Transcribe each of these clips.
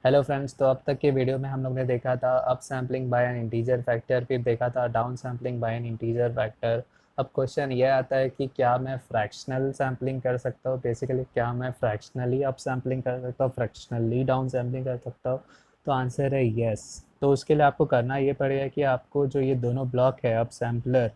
Hello friends, तो अब तक के वीडियो में हम लोग ने देखा था up sampling by an integer factor, फिर देखा था down sampling by an integer factor. अब क्वेश्चन ये आता है कि क्या मैं फ्रैक्शनल सैम्पलिंग कर सकता हूँ। बेसिकली क्या मैं फ्रैक्शनली अप सैम्पलिंग कर सकता हूँ, फ्रैक्शनली डाउन सैम्पलिंग कर सकता हूँ। तो आंसर है यस। तो उसके लिए आपको करना ये पड़ेगा कि आपको जो ये दोनों ब्लॉक है, अप सैम्पलर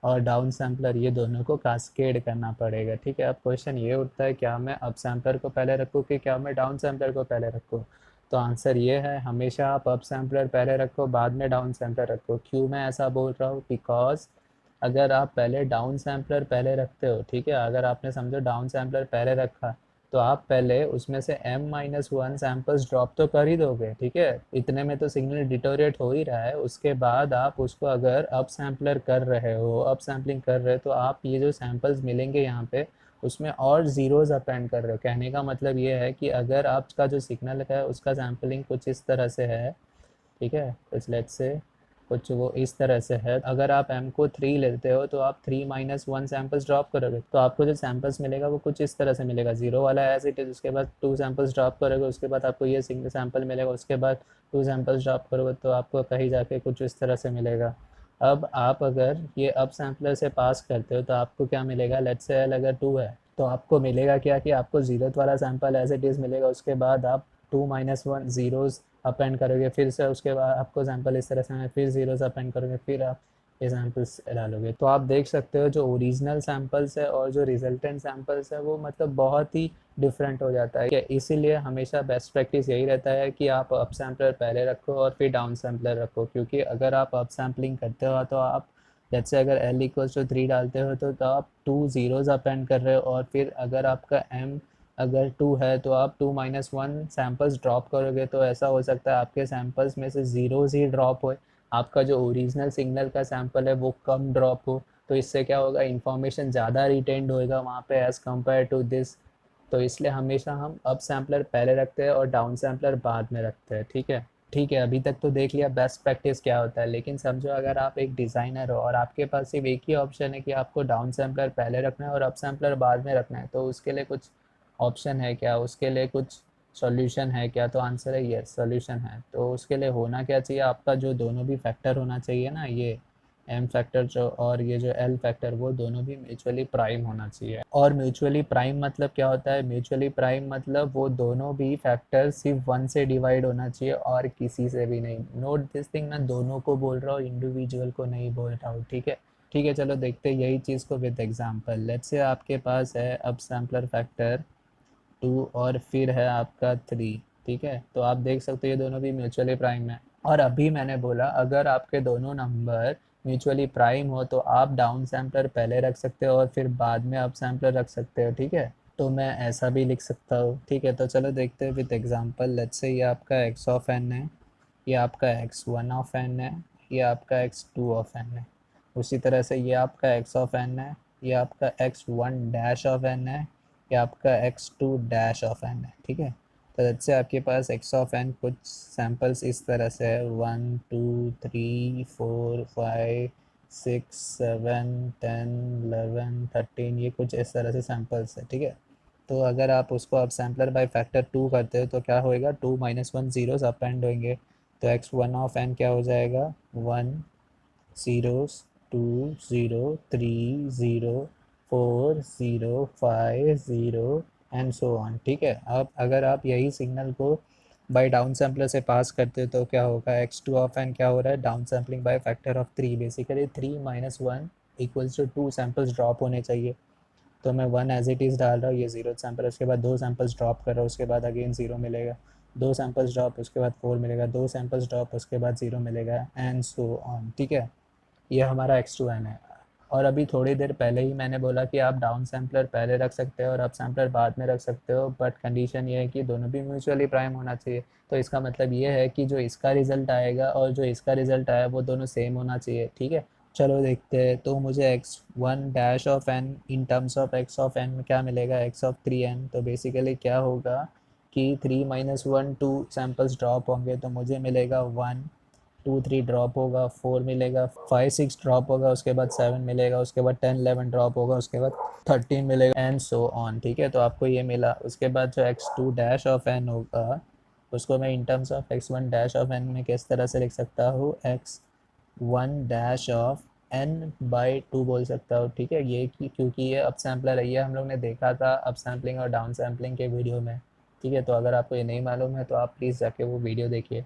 और डाउन सैम्पलर, ये दोनों को कास्केड करना पड़ेगा। ठीक है, अब क्वेश्चन ये उठता है क्या मैं अप सैम्पलर को पहले रखूँ कि क्या मैं डाउन सैम्पलर को पहले रखूँ। तो आंसर ये है, हमेशा आप अप सैम्पलर पहले रखो, बाद में डाउन सैम्पलर रखो। क्यों मैं ऐसा बोल रहा हूँ, बिकॉज अगर आप पहले डाउन सैम्पलर पहले रखते हो, ठीक है, अगर आपने समझो डाउन सैम्पलर पहले रखा, तो आप पहले उसमें से m-1 सैम्पल्स ड्रॉप तो कर ही दोगे। ठीक है, इतने में तो सिग्नल डिटोरेट हो ही रहा है। उसके बाद आप उसको अगर अप सैम्पलर कर रहे हो, अप सैम्पलिंग कर रहे हो, तो आप ये जो सैम्पल्स मिलेंगे यहाँ पे, उसमें और ज़ीरोज़ अपेंड कर रहे हो। कहने का मतलब ये है कि अगर आपका जो सिग्नल है उसका सैम्पलिंग कुछ इस तरह से है, ठीक है, कुछ लेट्स से कुछ वो इस तरह से है। अगर आप m को 3 लेते हो तो आप 3-1 सैम्पल्स ड्रॉप करोगे, तो आपको जो सैम्पल्स मिलेगा वो कुछ इस तरह से मिलेगा। जीरो वाला एज इट इज़, उसके बाद 2 सैम्पल्स ड्रॉप करोगे, उसके बाद आपको ये सिंगल सैम्पल मिलेगा, उसके बाद 2 सैम्पल्स ड्रॉप करोगे तो आपको कहीं जाके कुछ इस तरह से मिलेगा। अब आप अगर ये अप सैम्पलर से पास करते हो तो आपको क्या मिलेगा, लेट्स से एल अगर 2 है तो आपको मिलेगा क्या कि आपको जीरोथ वाला सैंपल एज इट इज़ मिलेगा। उसके बाद आप 2-1 ज़ीरोज़ अपेंड करोगे, फिर से उसके बाद आपको सैंपल इस तरह से है, फिर ज़ीरोज़ अपेंड करोगे, फिर आप ये सैंपल्स डालोगे। तो आप देख सकते हो जो ओरिजिनल सैंपल्स है और जो रिजल्टेंट सैंपल्स है वो मतलब बहुत ही डिफरेंट हो जाता है। इसीलिए हमेशा बेस्ट प्रैक्टिस यही रहता है कि आप अप सैम्पलर पहले रखो और फिर डाउन सैम्पलर रखो, क्योंकि अगर आप अप सैम्पलिंग करते हो तो आप जैसे अगर l=3 डालते हो तो आप 2 ज़ीरोज़ अपेंड कर रहे हो, और फिर अगर आपका m अगर 2 है तो आप 2-1 सैम्पल्स ड्रॉप करोगे, तो ऐसा हो सकता है आपके सैम्पल्स में से ज़ीरोज़ ही ड्रॉप हो, आपका जो ओरिजिनल सिग्नल का सैम्पल है वो कम ड्रॉप हो। तो इससे क्या होगा, इंफॉर्मेशन ज़्यादा रिटेंड होएगा वहाँ पे एज़ कम्पेयर टू दिस। तो इसलिए हमेशा हम अप सैम्पलर पहले रखते हैं और डाउन सैम्पलर बाद में रखते हैं। ठीक है, ठीक है, अभी तक तो देख लिया बेस्ट प्रैक्टिस क्या होता है, लेकिन समझो अगर आप एक डिज़ाइनर हो और आपके पास सिर्फ एक ही ऑप्शन है कि आपको डाउन सैम्पलर पहले रखना है और अप सैम्पलर बाद में रखना है, तो उसके लिए कुछ ऑप्शन है क्या, उसके लिए कुछ सॉल्यूशन है क्या। तो आंसर है यस, सॉल्यूशन है। तो उसके लिए होना क्या चाहिए, आपका जो दोनों भी फैक्टर होना चाहिए ना, ये एम फैक्टर जो और ये जो एल फैक्टर, वो दोनों भी म्यूचुअली प्राइम होना चाहिए। और म्यूचुअली प्राइम मतलब क्या होता है, म्यूचुअली प्राइम मतलब वो दोनों भी फैक्टर सिर्फ 1 से डिवाइड होना चाहिए और किसी से भी नहीं। नोट दिस थिंग, मैं दोनों को बोल रहा हूँ, इंडिविजुअल को नहीं बोल रहा हूँ। ठीक है, ठीक है, चलो देखते हैं यही चीज़ को विद एग्जांपल। लेट्स से आपके पास है अब सैम्पलर फैक्टर 2 और फिर है आपका 3। ठीक है, तो आप देख सकते हो ये दोनों भी म्यूचुअली प्राइम है। और अभी मैंने बोला अगर आपके दोनों नंबर म्यूचुअली प्राइम हो तो आप डाउन सैम्पलर पहले रख सकते हो और फिर बाद में अप सैम्पलर रख सकते हो। ठीक है, तो मैं ऐसा भी लिख सकता हूँ। ठीक है, तो चलो देखते हैं विद एग्जांपल। लेट्स से ये आपका x ऑफ n है, ये आपका x1 ऑफ n है, ये आपका x2 ऑफ n है। उसी तरह से ये आपका x ऑफ n है, ये आपका x1 डैश ऑफ n है, ये आपका x2 डैश ऑफ n है। ठीक है, तो जैसे आपके पास x ऑफ n कुछ सैम्पल्स इस तरह से है, 1 2 3 4 5 6 7 10 11 13, ये कुछ इस तरह से सैम्पल्स है। ठीक है, तो अगर आप उसको अब सैम्पलर बाय फैक्टर 2 करते हो तो क्या होएगा, 2-1 ज़ीरोज़ अपेंड होंगे। तो x1 ऑफ n क्या हो जाएगा, 1 zeros, 2 zero, 3 zero, 4 zero, 5 zero and so on. ठीक है, अब अगर आप यही सिग्नल को बाय डाउन सैम्पलर से पास करते हो तो क्या होगा, x2 ऑफ n क्या हो रहा है, down sampling by factor of 3। Basically 3-1 equals to 2 samples drop होने चाहिए। तो मैं 1 एज इट इज़ डाल रहा हूँ, ये ज़ीरो सैंपल, उसके बाद 2 सैंपल्स ड्रॉप कर रहा हूँ, उसके बाद अगेन ज़ीरो मिलेगा, 2 सैंपल्स ड्रॉप, उसके बाद 4 मिलेगा, 2 सैंपल्स ड्रॉप, उसके बाद ज़ीरो मिलेगा एंड सो ऑन। ठीक है, ये हमारा x2n है। और अभी थोड़ी देर पहले ही मैंने बोला कि आप डाउन सैम्पलर पहले रख सकते हो और अप सैम्पलर बाद में रख सकते हो, बट कंडीशन ये है कि दोनों भी म्यूचुअली प्राइम होना चाहिए। तो इसका मतलब ये है कि जो इसका रिजल्ट आएगा और जो इसका रिजल्ट आया वो दोनों सेम होना चाहिए। ठीक है, चलो देखते हैं। तो मुझे x1 dash of n in terms of x of n में क्या मिलेगा, x ऑफ 3n। तो बेसिकली क्या होगा कि 3-1 2 सैम्पल्स ड्रॉप होंगे तो मुझे मिलेगा 1, 2 3 ड्रॉप होगा, 4 मिलेगा, 5 6 ड्रॉप होगा, उसके बाद 7 मिलेगा, उसके बाद 10 11 ड्रॉप होगा, उसके बाद 13 मिलेगा एंड सो ऑन। ठीक है, तो आपको ये मिला। उसके बाद जो x2 डैश ऑफ n होगा उसको मैं in terms of x1 dash of n में किस तरह से लिख सकता हूँ, x1 dash of n by 2 बोल सकता हूँ, ठीक है। ये क्योंकि ये अप सैम्पलर है, ये हम लोग ने देखा था अप सैम्पलिंग और डाउन सैम्पलिंग के वीडियो में, ठीक है। तो अगर आपको ये नहीं मालूम है तो आप प्लीज़ जाके वो वीडियो देखिए।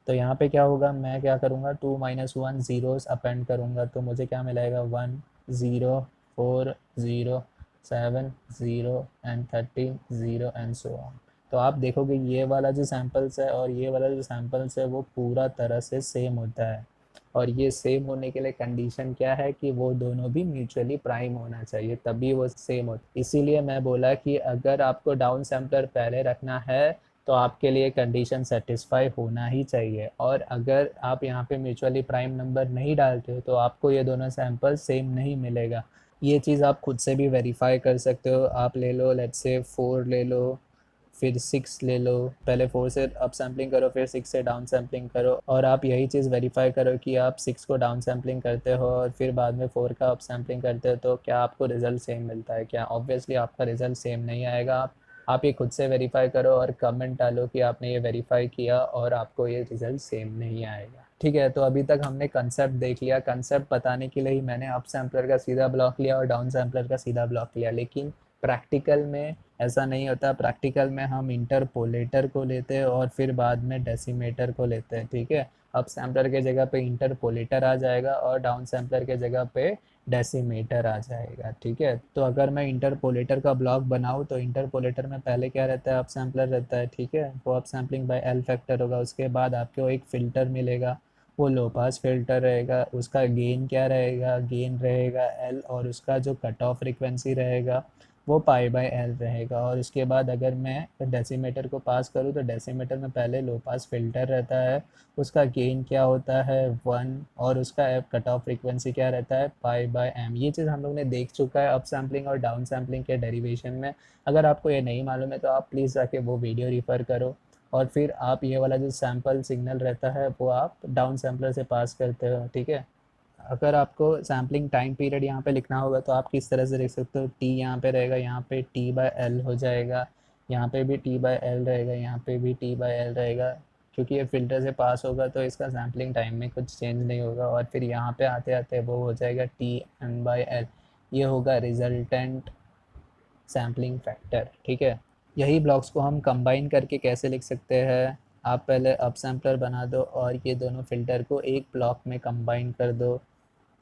तो यहाँ पे क्या होगा, मैं क्या करूँगा, 2 - 1 ज़ीरोस अपेंड करूँगा, तो मुझे क्या मिलेगा, 1 0 4 0 7 0 एंड 13 0 एंड सो ऑन। तो आप देखोगे ये वाला जो सैम्पल्स है और ये वाला जो सैम्पल्स है वो पूरा तरह से सेम होता है। और ये सेम होने के लिए कंडीशन क्या है कि वो दोनों भी म्यूचुअली प्राइम होना चाहिए, तभी वो सेम हो। इसीलिए मैं बोला कि अगर आपको डाउन सैम्पलर पहले रखना है तो आपके लिए कंडीशन सेटिस्फाई होना ही चाहिए। और अगर आप यहाँ पे म्यूचुअली प्राइम नंबर नहीं डालते हो तो आपको ये दोनों सैंपल सेम नहीं मिलेगा। ये चीज़ आप खुद से भी वेरीफाई कर सकते हो। आप ले लो, लेट्स से 4 ले लो, फिर 6 ले लो, पहले 4 से अप सैम्पलिंग करो, फिर 6 से डाउन सैम्पलिंग करो, और आप यही चीज़ वेरीफाई करो कि आप 6 को डाउन सैम्पलिंग करते हो और फिर बाद में 4 का अप सैम्पलिंग करते हो तो क्या आपको रिजल्ट सेम मिलता है क्या। ऑब्वियसली आपका रिजल्ट सेम नहीं आएगा। आप ये खुद से वेरीफाई करो और कमेंट डालो कि आपने ये वेरीफाई किया और आपको ये रिजल्ट सेम नहीं आएगा, ठीक है। तो अभी तक हमने कंसेप्ट देख लिया। कंसेप्ट बताने के लिए ही मैंने अप सैम्पलर का सीधा ब्लॉक लिया और डाउन सैम्पलर का सीधा ब्लॉक लिया, लेकिन प्रैक्टिकल में ऐसा नहीं होता। प्रैक्टिकल में हम इंटरपोलेटर को लेते हैं और फिर बाद में डेसीमेटर को लेते हैं, ठीक है। अप सैम्पलर के जगह पे इंटरपोलेटर आ जाएगा और डाउन सैम्पलर के जगह पे डेसीमेटर आ जाएगा, ठीक है। तो अगर मैं इंटरपोलेटर का ब्लॉक बनाऊँ तो इंटरपोलेटर में पहले क्या रहता है, अप सैम्पलर रहता है, ठीक है। वो up sampling by L factor होगा। उसके बाद आपको एक फ़िल्टर मिलेगा, वो लो पास फिल्टर रहेगा। उसका गेन क्या रहेगा, गेन रहेगा एल, और उसका जो कट ऑफ फ्रिक्वेंसी रहेगा वो पाई बाय एल रहेगा। और उसके बाद अगर मैं डेसीमेटर को पास करूँ तो डेसीमेटर में पहले लो पास फिल्टर रहता है, उसका गेन क्या होता है 1, और उसका कट ऑफ फ्रीक्वेंसी क्या रहता है पाई बाय एम। ये चीज़ हम लोग ने देख चुका है अप सैम्पलिंग और डाउन सैम्पलिंग के डेरिवेशन में। अगर आपको ये नहीं मालूम है तो आप प्लीज़ जाके वो वीडियो रिफ़र करो, और फिर आप ये वाला जो सैम्पल सिग्नल रहता है वो आप डाउन सैम्पलर से पास करते हो, ठीक है। अगर आपको सैम्पलिंग टाइम पीरियड यहाँ पे लिखना होगा तो आप किस तरह से लिख सकते हो, टी यहाँ पे रहेगा, यहाँ पे टी बाय एल हो जाएगा, यहाँ पे भी टी बाय एल रहेगा, यहाँ पे भी टी बाय एल रहेगा। क्योंकि ये फ़िल्टर से पास होगा तो इसका सैम्पलिंग टाइम में कुछ चेंज नहीं होगा। और फिर यहाँ पे आते आते वो हो जाएगा टी एन बाय एल, ये होगा रिजल्टेंट सैम्पलिंग फैक्टर, ठीक है। यही ब्लॉक्स को हम कंबाइन करके कैसे लिख सकते हैं, आप पहले अप सैम्पलर बना दो और ये दोनों फ़िल्टर को एक ब्लॉक में कंबाइन कर दो,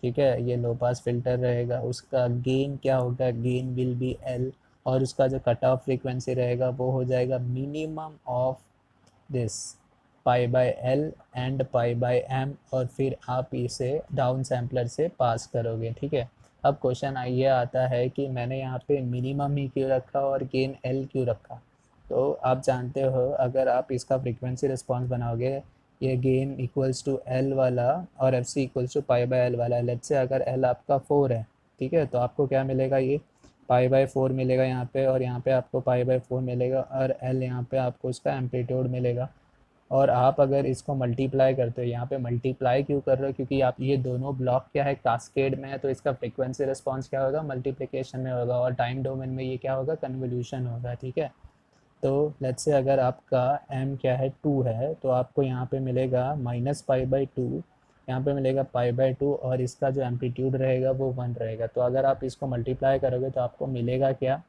ठीक है। ये लो पास फिल्टर रहेगा, उसका गेन क्या होगा, गेन विल बी एल, और उसका जो कट ऑफ फ्रीक्वेंसी रहेगा वो हो जाएगा minimum of this pi by L and pi by M, और फिर आप इसे डाउन सैम्पलर से पास करोगे, ठीक है। अब क्वेश्चन ये आता है कि मैंने यहाँ पे मिनिमम ही क्यों रखा और गेन एल क्यों रखा। तो आप जानते हो अगर आप इसका फ्रीक्वेंसी रिस्पॉन्स बनाओगे, ये गेन इक्वल्स टू एल वाला और F C equals to pi by L वाला, लेट्स से अगर एल आपका 4 है, ठीक है, तो आपको क्या मिलेगा, ये पाई बाय 4 मिलेगा यहाँ पे, और यहाँ पे आपको पाई बाय 4 मिलेगा, और एल यहाँ पे आपको उसका एम्पलीट्यूड मिलेगा। और आप अगर इसको मल्टीप्लाई करते हो, यहाँ पे मल्टीप्लाई क्यों कर रहे हो, क्योंकि आप ये दोनों ब्लॉक क्या है, कास्केड में है, तो इसका फ्रीक्वेंसी रिस्पॉन्स क्या होगा, मल्टीप्लिकेशन में होगा, और टाइम डोमेन में ये क्या होगा, कन्वोल्यूशन होगा, ठीक है। तो लेट्स से अगर आपका m क्या है 2 है तो आपको यहाँ पे मिलेगा -π/2, यहाँ पे मिलेगा π/2, और इसका जो एम्पलीट्यूड रहेगा वो 1 रहेगा। तो अगर आप इसको मल्टीप्लाई करोगे तो आपको मिलेगा क्या,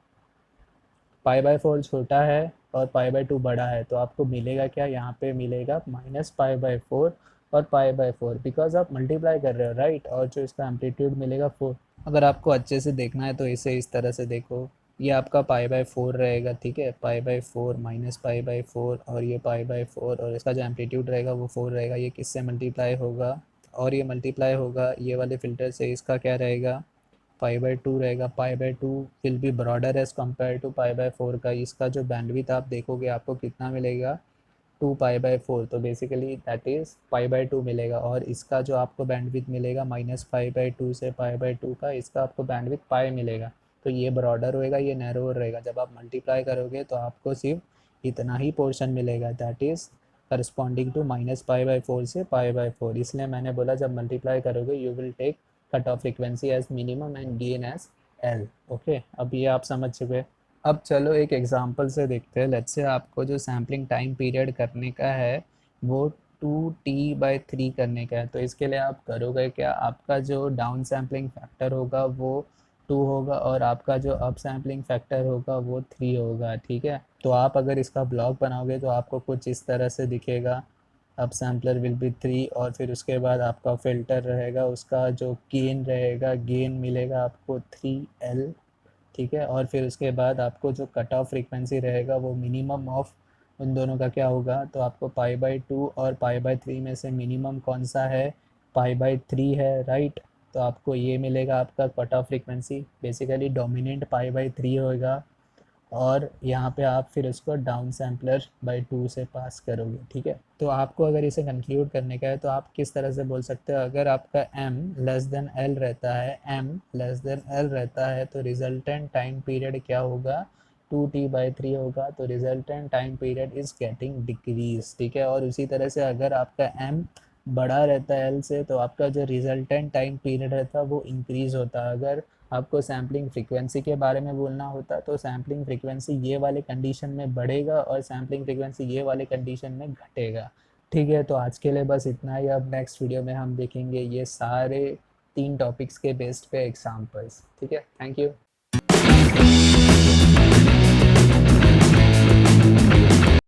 π/4 छोटा है और π/2 बड़ा है, तो आपको मिलेगा क्या, यहाँ पे मिलेगा -π/4 और π/4, बिकॉज आप मल्टीप्लाई कर रहे हो, राइट। और जो इसका एम्पलीट्यूड मिलेगा 4। अगर आपको अच्छे से देखना है तो इसे इस तरह से देखो, ये आपका π/4 रहेगा, ठीक है, π/4 -π/4, और ये π/4, और इसका जो एम्पलीट्यूड रहेगा वो 4 रहेगा। ये किससे मल्टीप्लाई होगा, और ये मल्टीप्लाई होगा ये वाले फ़िल्टर से, इसका क्या रहेगा, π/2 रहेगा। π/2 will be broader as compared to π/4 का। इसका जो बैंडविड्थ आप देखोगे आपको कितना मिलेगा, 2π/4, तो बेसिकली दैट इज़ π/2 मिलेगा। और इसका जो आपको बैंडविड्थ मिलेगा -π/2 से π/2 का, इसका आपको बैंडविड्थ पाई मिलेगा। तो ये ब्रॉडर होएगा, ये नैरोअर रहेगा। जब आप मल्टीप्लाई करोगे तो आपको सिर्फ इतना ही पोर्शन मिलेगा, दैट इज़ करस्पॉन्डिंग टू -π/4 से π/4। इसलिए मैंने बोला जब मल्टीप्लाई करोगे you will take cut off frequency as minimum and gain as L. Okay, अब ये आप समझ चुके। अब चलो एक एग्जांपल से देखते हैं। लेट्स से आपको जो सैम्पलिंग टाइम पीरियड करने का है वो 2t/3 करने का है। तो इसके लिए आप करोगे क्या, आपका जो डाउन सैम्पलिंग फैक्टर होगा वो 2 होगा और आपका जो अप सैम्पलिंग फैक्टर होगा वो 3 होगा, ठीक है। तो आप अगर इसका ब्लॉक बनाओगे तो आपको कुछ इस तरह से दिखेगा। अप सैम्पलर विल बी 3 और फिर उसके बाद आपका फ़िल्टर रहेगा, उसका जो गेन रहेगा, गेन मिलेगा आपको 3L, ठीक है। और फिर उसके बाद आपको जो कट ऑफ फ्रीक्वेंसी रहेगा वो मिनिमम ऑफ उन दोनों का क्या होगा, तो आपको पाई/2 और पाई/3 में से मिनिमम कौन सा है, पाई/3 है, राइट। तो आपको ये मिलेगा आपका cut off frequency, basically dominant पाई/3 होगा। और यहाँ पे आप फिर उसको डाउन सैम्पलर बाई 2 से पास करोगे, ठीक है। तो आपको अगर इसे कंक्लूड करने का है तो आप किस तरह से बोल सकते हो, अगर आपका m लेस देन l रहता है, m लेस देन l रहता है तो रिजल्टेंट टाइम पीरियड क्या होगा, 2t/3 होगा। तो resultant time period is getting decrease, ठीक है। और उसी तरह से अगर आपका m बड़ा रहता है l से तो आपका जो रिजल्टेंट टाइम पीरियड रहता है वो इंक्रीज़ होता है। अगर आपको सैम्पलिंग फ्रीक्वेंसी के बारे में बोलना होता तो सैम्पलिंग फ्रीक्वेंसी ये वाले कंडीशन में बढ़ेगा और सैम्पलिंग फ्रीक्वेंसी ये वाले कंडीशन में घटेगा, ठीक है। तो आज के लिए बस इतना ही। अब नेक्स्ट वीडियो में हम देखेंगे ये सारे 3 टॉपिक्स के बेस्ड पे एग्जाम्पल्स, ठीक है। Thank you.